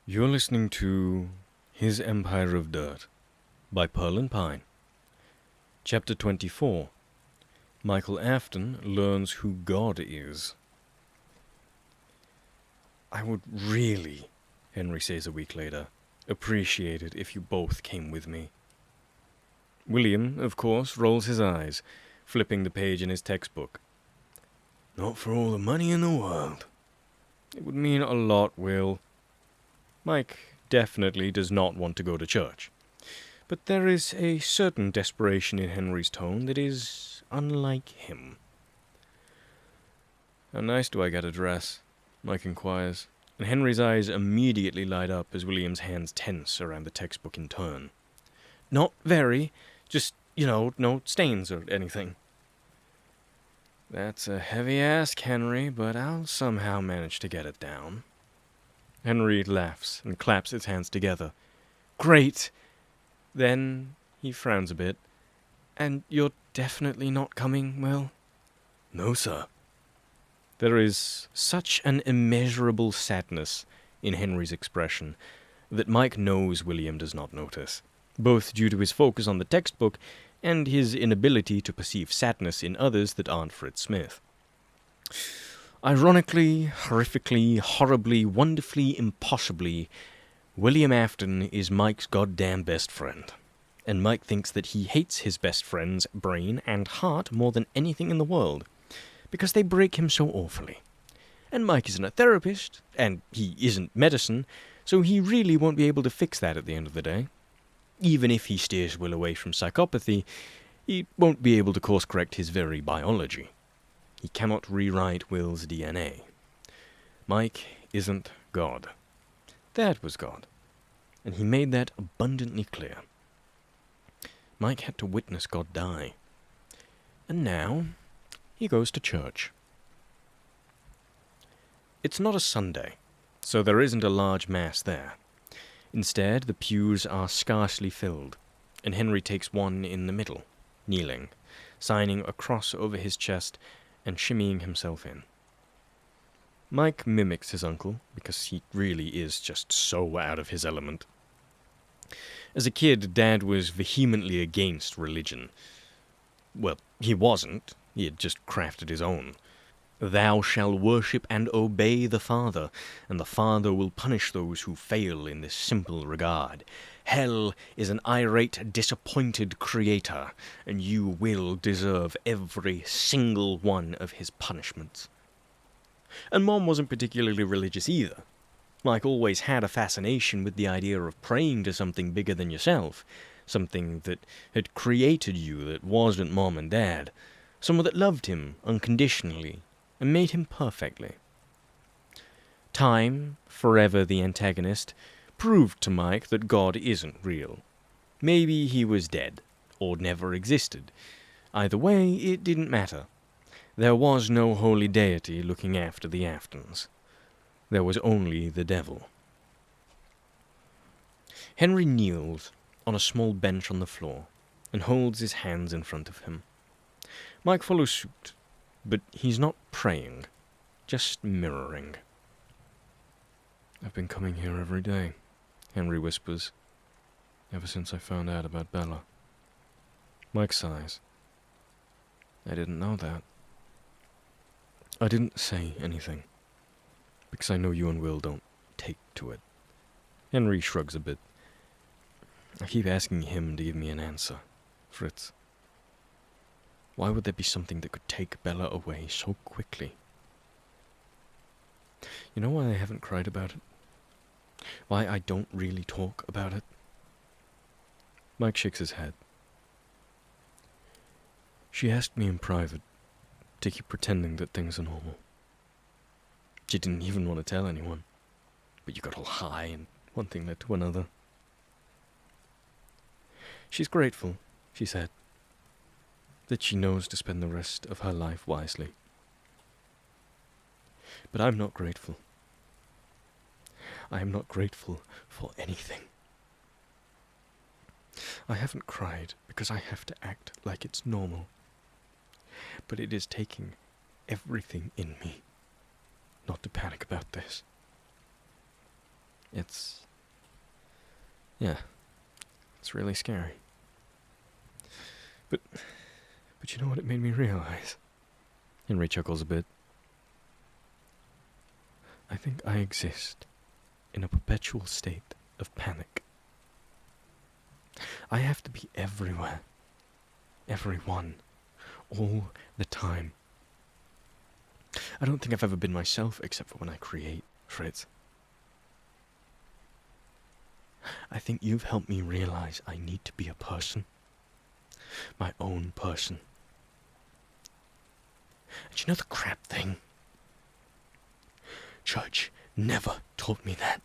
You're listening to His Empire of Dirt by Pearlandpine. Chapter 24. Michael Afton learns who God is. I would really, Henry says a week later, appreciate it if you both came with me. William, of course, rolls his eyes, flipping the page in his textbook. Not for all the money in the world. It would mean a lot, Will. Mike definitely does not want to go to church. But there is a certain desperation in Henry's tone that is unlike him. How nice do I get a dress? Mike inquires, and Henry's eyes immediately light up as William's hands tense around the textbook in turn. Not very, just, no stains or anything. That's a heavy ask, Henry, but I'll somehow manage to get it down. Henry laughs and claps his hands together. Great! Then he frowns a bit. And you're definitely not coming, Will? No, sir. There is such an immeasurable sadness in Henry's expression that Mike knows William does not notice, both due to his focus on the textbook and his inability to perceive sadness in others that aren't Fritz Smith. Ironically, horrifically, horribly, wonderfully, impossibly, William Afton is Mike's goddamn best friend. And Mike thinks that he hates his best friend's brain and heart more than anything in the world, because they break him so awfully. And Mike isn't a therapist, and he isn't medicine, so he really won't be able to fix that at the end of the day. Even if he steers Will away from psychopathy, he won't be able to course-correct his very biology. He cannot rewrite Will's DNA. Mike isn't God. That was God, and he made that abundantly clear. Mike had to witness God die. And now, he goes to church. It's not a Sunday, so there isn't a large mass there. Instead, the pews are scarcely filled, and Henry takes one in the middle, kneeling, signing a cross over his chest and shimmying himself in. Mike mimics his uncle, because he really is just so out of his element. As a kid, Dad was vehemently against religion. Well, he wasn't. He had just crafted his own. Thou shalt worship and obey the Father, and the Father will punish those who fail in this simple regard. Hell is an irate, disappointed creator, and you will deserve every single one of his punishments. And Mom wasn't particularly religious either. Mike always had a fascination with the idea of praying to something bigger than yourself, something that had created you that wasn't Mom and Dad, someone that loved him unconditionally and made him perfectly. Time, forever the antagonist, proved to Mike that God isn't real. Maybe he was dead, or never existed. Either way, it didn't matter. There was no holy deity looking after the Aftons. There was only the devil. Henry kneels on a small bench on the floor and holds his hands in front of him. Mike follows suit, but he's not praying, just mirroring. I've been coming here every day, Henry whispers, ever since I found out about Bella. Mike sighs. I didn't know that. I didn't say anything, because I know you and Will don't take to it. Henry shrugs a bit. I keep asking him to give me an answer, Fritz. Why would there be something that could take Bella away so quickly? You know why I haven't cried about it? Why I don't really talk about it? Mike shakes his head. She asked me in private to keep pretending that things are normal. She didn't even want to tell anyone, but you got all high and one thing led to another. She's grateful, she said, that she knows to spend the rest of her life wisely. But I'm not grateful. I am not grateful for anything. I haven't cried because I have to act like it's normal. But it is taking everything in me not to panic about this. Yeah, it's really scary. But you know what it made me realize? Henry chuckles a bit. I think I exist in a perpetual state of panic. I have to be everywhere, everyone, all the time. I don't think I've ever been myself except for when I create, Fritz. I think you've helped me realize I need to be a person. My own person. And you know the crap thing? Church never taught me that.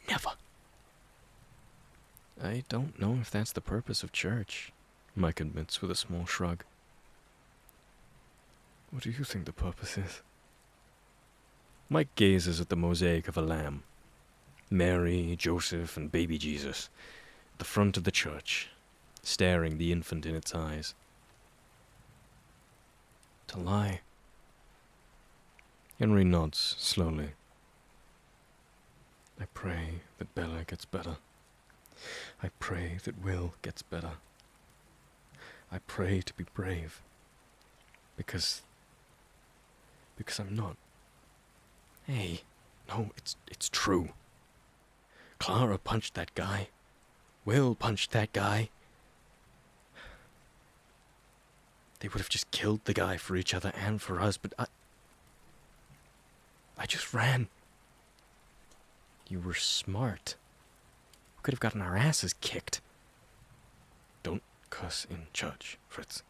Never. I don't know if that's the purpose of church, Mike admits with a small shrug. What do you think the purpose is? Mike gazes at the mosaic of a lamb. Mary, Joseph, and baby Jesus, at the front of the church, staring the infant in its eyes. To lie. Henry nods slowly. I pray that Bella gets better. I pray that Will gets better. I pray to be brave. Because I'm not. Hey, no, it's true. Clara punched that guy. Will punched that guy. They would have just killed the guy for each other and for us, but I just ran. You were smart. We could have gotten our asses kicked. Don't cuss in church, Fritz.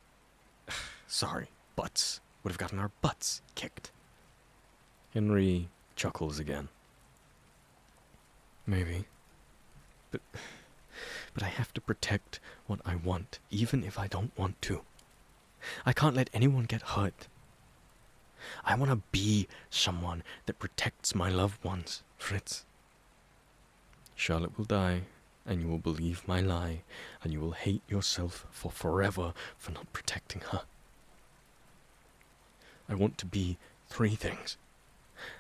Sorry, butts. Would have gotten our butts kicked. Henry chuckles again. Maybe. But I have to protect what I want, even if I don't want to. I can't let anyone get hurt. I want to be someone that protects my loved ones, Fritz. Charlotte will die, and you will believe my lie, and you will hate yourself for forever for not protecting her. I want to be 3 things.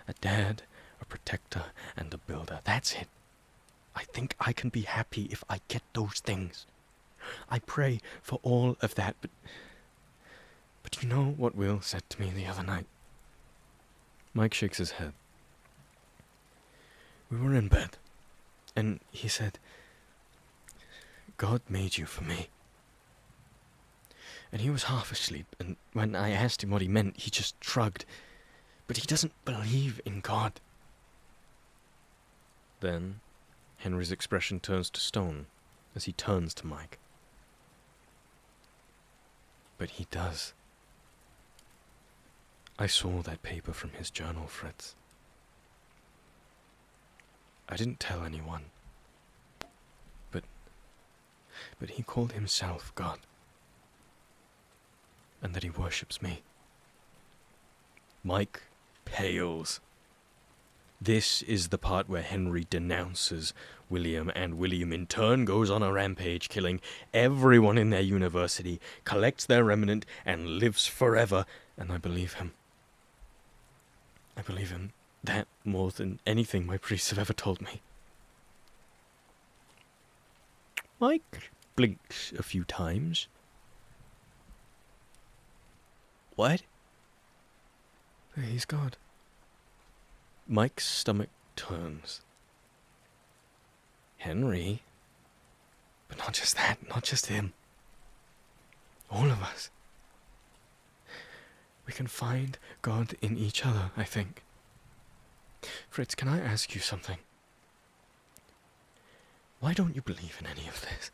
A dad, a protector, and a builder. That's it. I think I can be happy if I get those things. I pray for all of that, but you know what Will said to me the other night? Mike shakes his head. We were in bed, and he said, God made you for me. And he was half asleep, and when I asked him what he meant, he just shrugged. But he doesn't believe in God. Then Henry's expression turns to stone as he turns to Mike. But he does. I saw that paper from his journal, Fritz. I didn't tell anyone. But he called himself God. And that he worships me. Mike pales. This is the part where Henry denounces William, and William in turn goes on a rampage, killing everyone in their university, collects their remnant, and lives forever, and I believe him. I believe him that more than anything my priests have ever told me. Mike blinks a few times. What? He's God. Mike's stomach turns. Henry? But not just that, not just him. All of us. We can find God in each other, I think. Fritz, can I ask you something? Why don't you believe in any of this?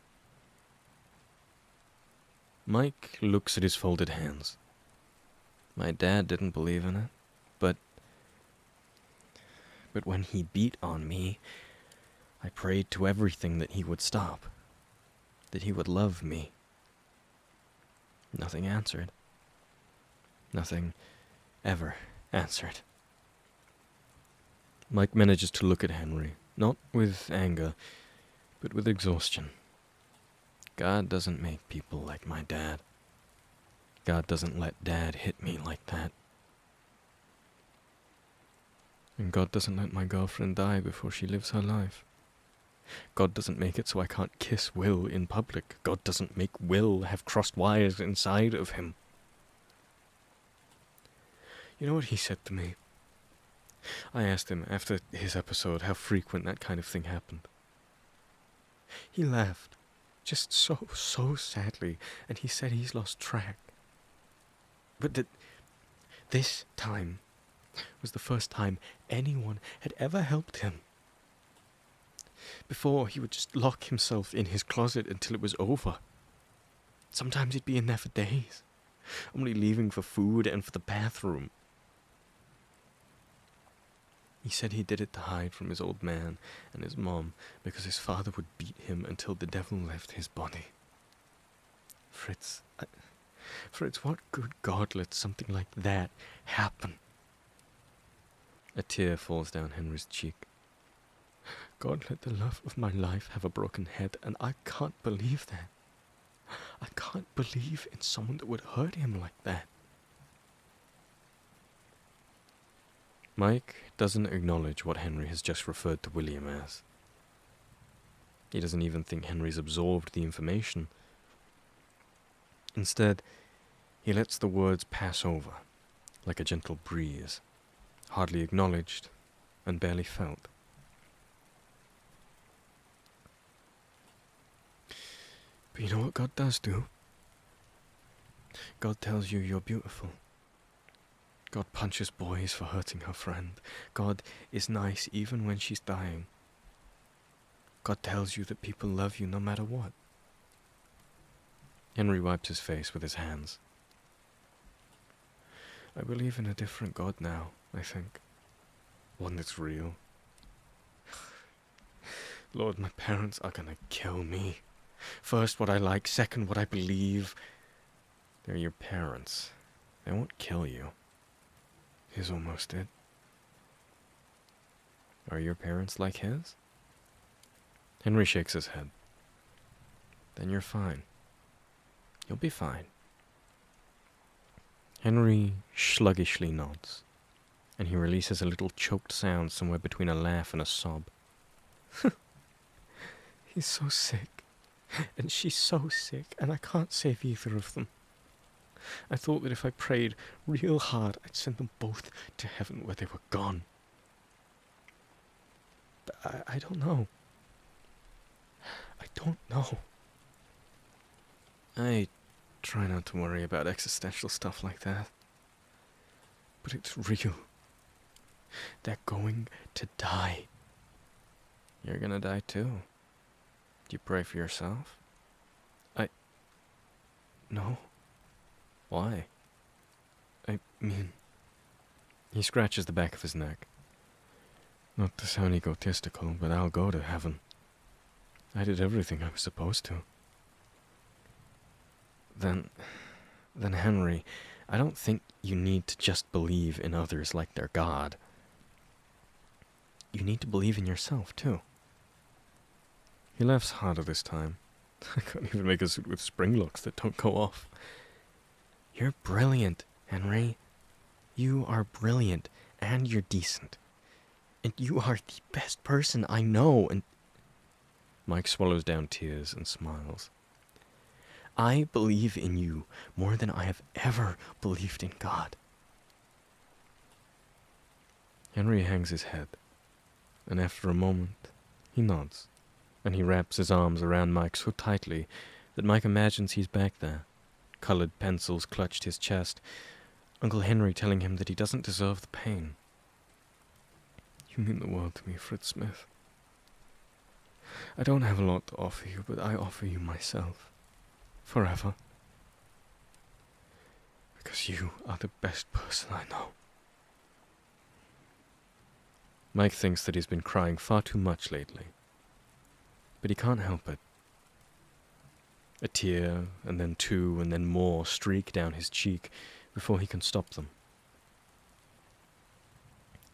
Mike looks at his folded hands. My dad didn't believe in it, but when he beat on me, I prayed to everything that he would stop, that he would love me. Nothing answered. Nothing ever answered. Mike manages to look at Henry, not with anger, but with exhaustion. God doesn't make people like my dad. God doesn't let Dad hit me like that. And God doesn't let my girlfriend die before she lives her life. God doesn't make it so I can't kiss Will in public. God doesn't make Will have crossed wires inside of him. You know what he said to me? I asked him after his episode how frequent that kind of thing happened. He laughed, just so sadly, and he said he's lost track. But that this time was the first time anyone had ever helped him. Before, he would just lock himself in his closet until it was over. Sometimes he'd be in there for days, only leaving for food and for the bathroom. He said he did it to hide from his old man and his mom because his father would beat him until the devil left his body. Fritz, what good God let something like that happen? A tear falls down Henry's cheek. God let the love of my life have a broken head, and I can't believe that. I can't believe in someone that would hurt him like that. Mike doesn't acknowledge what Henry has just referred to William as. He doesn't even think Henry's absorbed the information. Instead, he lets the words pass over, like a gentle breeze, hardly acknowledged and barely felt. But you know what God does do? God tells you you're beautiful. God punches boys for hurting her friend. God is nice even when she's dying. God tells you that people love you no matter what. Henry wiped his face with his hands. I believe in a different God now, I think. One that's real. Lord, my parents are gonna kill me. First what I like, second what I believe. They're your parents. They won't kill you. His almost did. Are your parents like his? Henry shakes his head. Then you're fine. You'll be fine. Henry sluggishly nods, and he releases a little choked sound somewhere between a laugh and a sob. He's so sick, and she's so sick, and I can't save either of them. I thought that if I prayed real hard, I'd send them both to heaven where they were gone. But I don't know. I don't know. I try not to worry about existential stuff like that. But it's real. They're going to die. You're gonna die too. Do you pray for yourself? No. Why? I mean... He scratches the back of his neck. Not to sound egotistical, but I'll go to heaven. I did everything I was supposed to. Then Henry, I don't think you need to just believe in others like they're God. You need to believe in yourself, too. He laughs harder this time. I can't even make a suit with spring locks that don't go off. You're brilliant, Henry. You are brilliant, and you're decent. And you are the best person I know, and... Mike swallows down tears and smiles. I believe in you more than I have ever believed in God. Henry hangs his head, and after a moment, he nods, and he wraps his arms around Mike so tightly that Mike imagines he's back there. Colored pencils clutched his chest, Uncle Henry telling him that he doesn't deserve the pain. You mean the world to me, Fritz Smith. I don't have a lot to offer you, but I offer you myself. Forever. Because you are the best person I know. Mike thinks that he's been crying far too much lately, but he can't help it. A tear, and then two, and then more streak down his cheek before he can stop them.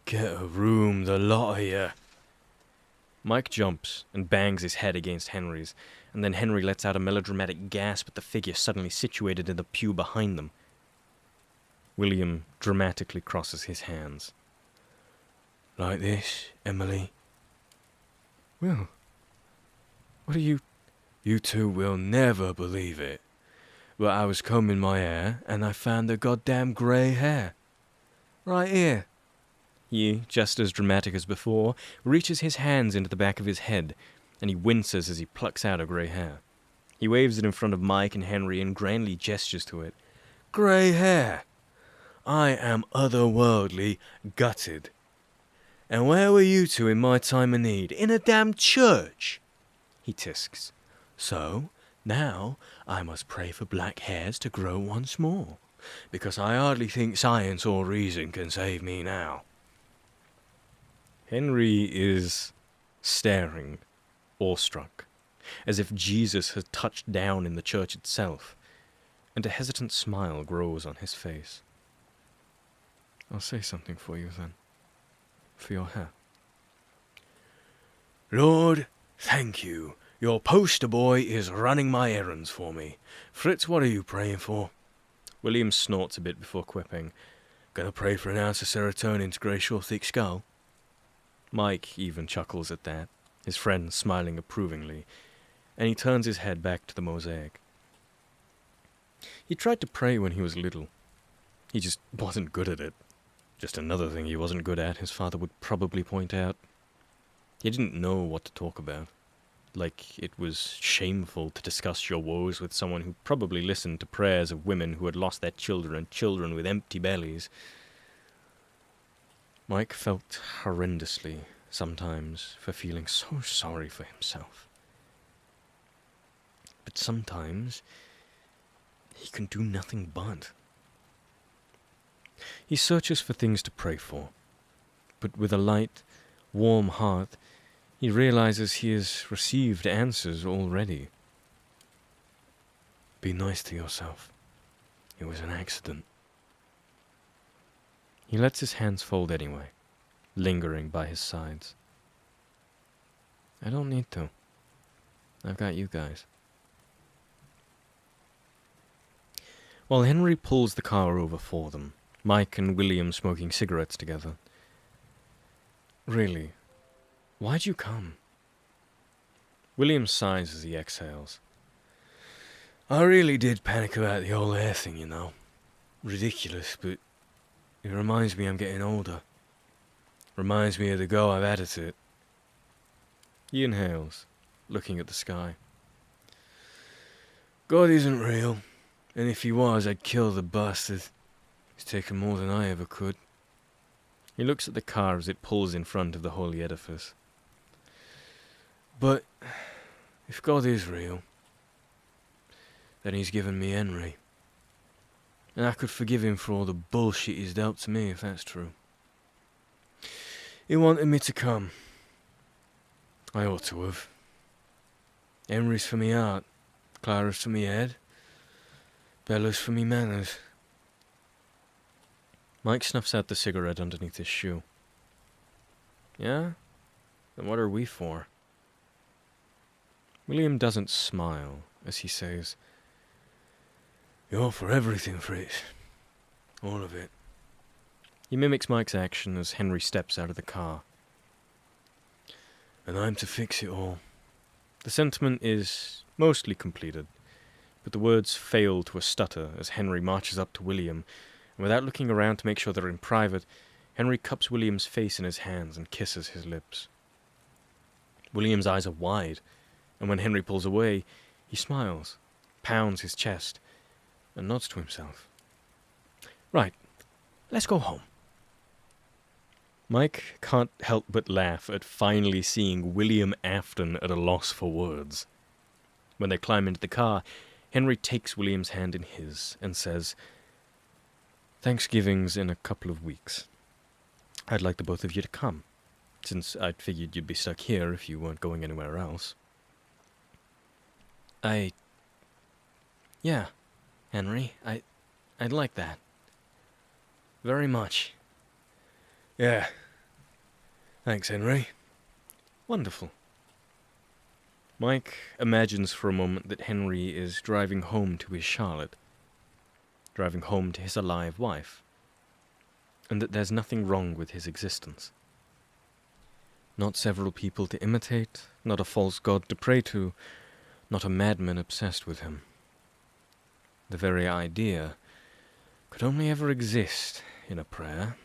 Get a room, the lot of you. Mike jumps and bangs his head against Henry's, and then Henry lets out a melodramatic gasp at the figure suddenly situated in the pew behind them. William dramatically crosses his hands. Like this, Emily? Will, what are you... You two will never believe it, but I was combing my hair and I found the goddamn grey hair. Right here. He, just as dramatic as before, reaches his hands into the back of his head, and he winces as he plucks out a grey hair. He waves it in front of Mike and Henry and grandly gestures to it. Grey hair! I am otherworldly gutted. And where were you two in my time of need? In a damn church! He tisks. So, now I must pray for black hairs to grow once more, because I hardly think science or reason can save me now. Henry is staring, awestruck, as if Jesus had touched down in the church itself, and a hesitant smile grows on his face. I'll say something for you then, for your hair. Lord, thank you. Your poster boy is running my errands for me. Fritz, what are you praying for? William snorts a bit before quipping. Gonna pray for an ounce of serotonin to grace your thick skull? Mike even chuckles at that, his friend smiling approvingly, and he turns his head back to the mosaic. He tried to pray when he was little. He just wasn't good at it. Just another thing he wasn't good at, his father would probably point out. He didn't know what to talk about. Like it was shameful to discuss your woes with someone who probably listened to prayers of women who had lost their children and children with empty bellies. Mike felt horrendously, sometimes, for feeling so sorry for himself. But sometimes, he can do nothing but. He searches for things to pray for, but with a light, warm heart, he realizes he has received answers already. Be nice to yourself. It was an accident. He lets his hands fold anyway, lingering by his sides. I don't need to. I've got you guys. While Henry pulls the car over for them, Mike and William smoking cigarettes together. Really, why'd you come? William sighs as he exhales. I really did panic about the whole hair thing, you know. Ridiculous, but it reminds me I'm getting older. Reminds me of the go I've had at it. He inhales, looking at the sky. God isn't real, and if he was, I'd kill the bastard. He's taken more than I ever could. He looks at the car as it pulls in front of the holy edifice. But if God is real, then he's given me Henry. And I could forgive him for all the bullshit he's dealt to me, if that's true. He wanted me to come. I ought to have. Henry's for me heart, Clara's for me head, Bella's for me manners. Mike snuffs out the cigarette underneath his shoe. Yeah? Then what are we for? William doesn't smile as he says, You're for everything, Fritz. All of it. He mimics Mike's action as Henry steps out of the car. And I'm to fix it all. The sentiment is mostly completed, but the words fail to a stutter as Henry marches up to William, and without looking around to make sure they're in private, Henry cups William's face in his hands and kisses his lips. William's eyes are wide, and when Henry pulls away, he smiles, pounds his chest, and nods to himself. Right, let's go home. Mike can't help but laugh at finally seeing William Afton at a loss for words. When they climb into the car, Henry takes William's hand in his and says, Thanksgiving's in a couple of weeks. I'd like the both of you to come, since I'd figured you'd be stuck here if you weren't going anywhere else. Yeah, Henry, I'd like that. Very much. Yeah. Thanks, Henry. Wonderful. Mike imagines for a moment that Henry is driving home to his Charlotte, driving home to his alive wife, and that there's nothing wrong with his existence. Not several people to imitate, not a false god to pray to, not a madman obsessed with him. The very idea could only ever exist in a prayer.